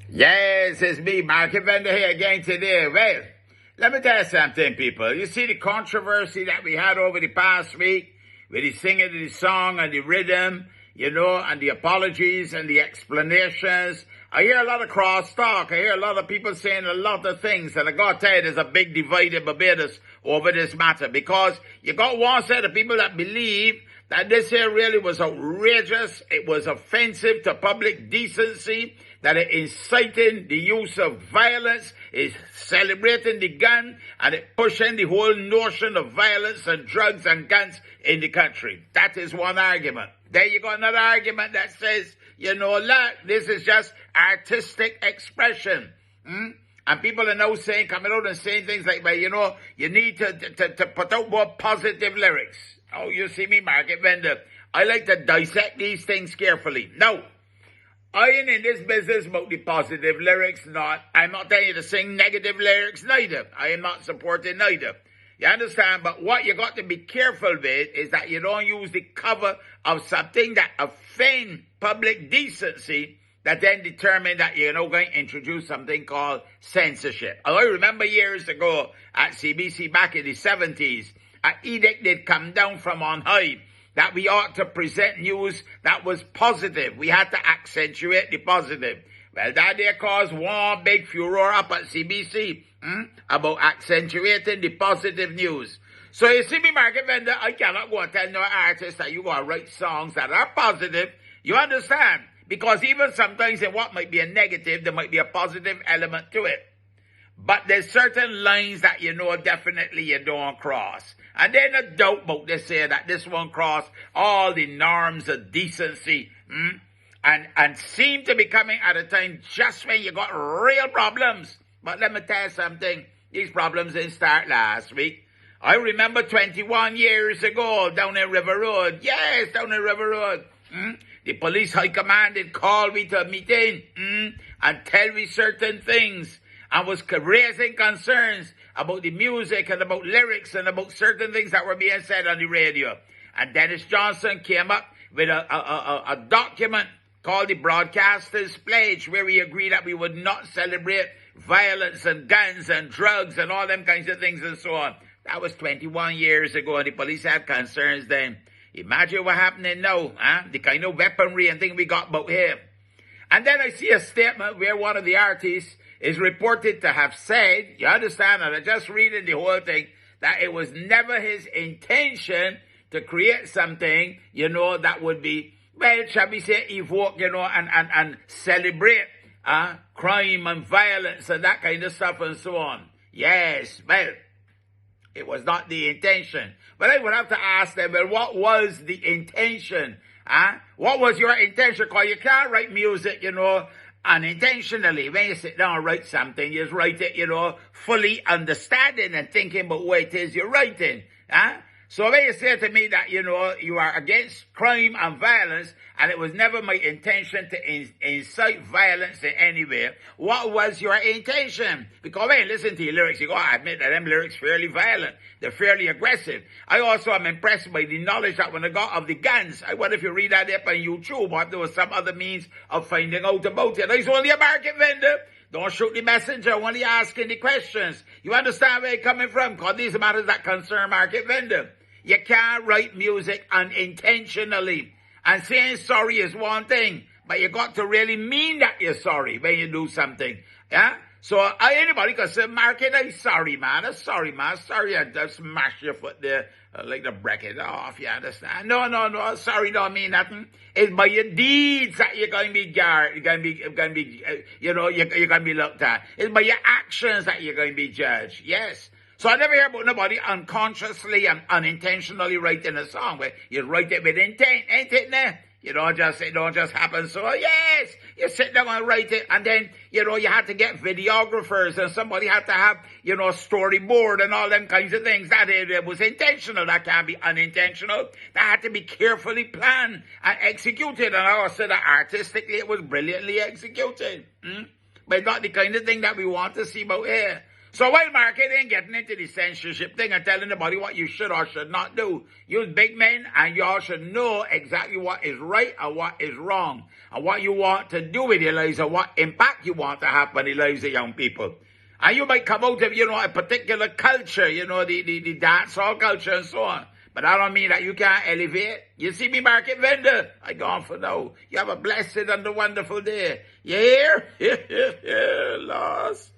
Yes, it's me, Market Vendor here again today. Well, let me tell you something, people. You see the controversy that we had over the past week with the singing of the song and the rhythm, and the apologies and the explanations. I hear a lot of crosstalk. I hear a lot of people saying a lot of things. And I got to tell you, there's a big divide in Barbados over this matter. Because you got one set of people that believe that this here really was outrageous. It was offensive to public decency. That it inciting the use of violence, is celebrating the gun, and it pushing the whole notion of violence and drugs and guns in the country. That is one argument. There you got another argument that says, look, this is just artistic expression. And people are now saying, coming out and saying things like, well, you need to put out more positive lyrics. Oh, you see me, Market Vendor. I like to dissect these things carefully. No. I ain't in this business about the positive lyrics, I'm not telling you to sing negative lyrics neither. I am not supporting neither. You understand? But what you got to be careful with is that you don't use the cover of something that offend public decency that then determine that you're now going to introduce something called censorship. I remember years ago at CBC back in the 70s, an edict did come down from on high that we ought to present news that was positive. We had to accentuate the positive. Well, that there caused one big furor up at CBC about accentuating the positive news. So you see me, Market Vendor, I cannot go and tell no artist that you got to write songs that are positive. You understand? Because even sometimes in what might be a negative, there might be a positive element to it. But there's certain lines that definitely you don't cross. And then a doubt about this here that this one cross all the norms of decency and seem to be coming at a time just when you got real problems. But let me tell you something. These problems didn't start last week. I remember 21 years ago down in River Road. Yes, down in River Road. The police high command did call me to a meeting and tell me certain things. And was raising concerns about the music and about lyrics and about certain things that were being said on the radio. And Dennis Johnson came up with a document called the Broadcasters Pledge, where we agreed that we would not celebrate violence and guns and drugs and all them kinds of things and so on. That was 21 years ago, and the police had concerns then. Imagine what happening now, the kind of weaponry and thing we got about here. And then I see a statement where one of the artists is reported to have said, you understand, and I just reading the whole thing, that it was never his intention to create something, that would be, well, shall we say, evoke, and celebrate crime and violence and that kind of stuff and so on. Yes, well, it was not the intention. But I would have to ask them, well, what was the intention? What was your intention? Because you can't write music, unintentionally. When you sit down and write something, you just write it, fully understanding and thinking about what it is you're writing. So when you say to me that, you are against crime and violence, and it was never my intention to incite violence in any way, what was your intention? Because when you listen to your lyrics, you go, I admit that them lyrics fairly violent. They're fairly aggressive. I also am impressed by the knowledge that when I got of the guns, I wonder if you read that up on YouTube, or if there was some other means of finding out about it. It's only a Market Vendor. Don't shoot the messenger, only asking the questions. You understand where you're coming from? Because these are matters that concern Market Vendor. You can't write music unintentionally. And saying sorry is one thing, but you got to really mean that you're sorry when you do something. Yeah? So anybody can say, Market, I'm sorry, man. I'm sorry, man. Sorry I just smashed your foot there, like to break it off, you understand? No. Sorry don't mean nothing. It's by your deeds that you're going to be you're going to be looked at. It's by your actions that you're going to be judged. Yes. So I never hear about nobody unconsciously and unintentionally writing a song where you write it with intent, ain't it now? It don't just happen. So yes, you sit down and write it, and then, you had to get videographers, and somebody had to have, storyboard and all them kinds of things. That it was intentional. That can't be unintentional. That had to be carefully planned and executed. And I also said that artistically it was brilliantly executed. But not the kind of thing that we want to see about here. So while Market ain't getting into the censorship thing and telling anybody what you should or should not do, you're big men and y'all should know exactly what is right and what is wrong and what you want to do with your lives and what impact you want to have on the lives of young people. And you might come out of, a particular culture, the dancehall culture and so on. But I don't mean that you can't elevate. You see me, market vendor? I gone for now. You have a blessed and a wonderful day. You hear? Lost.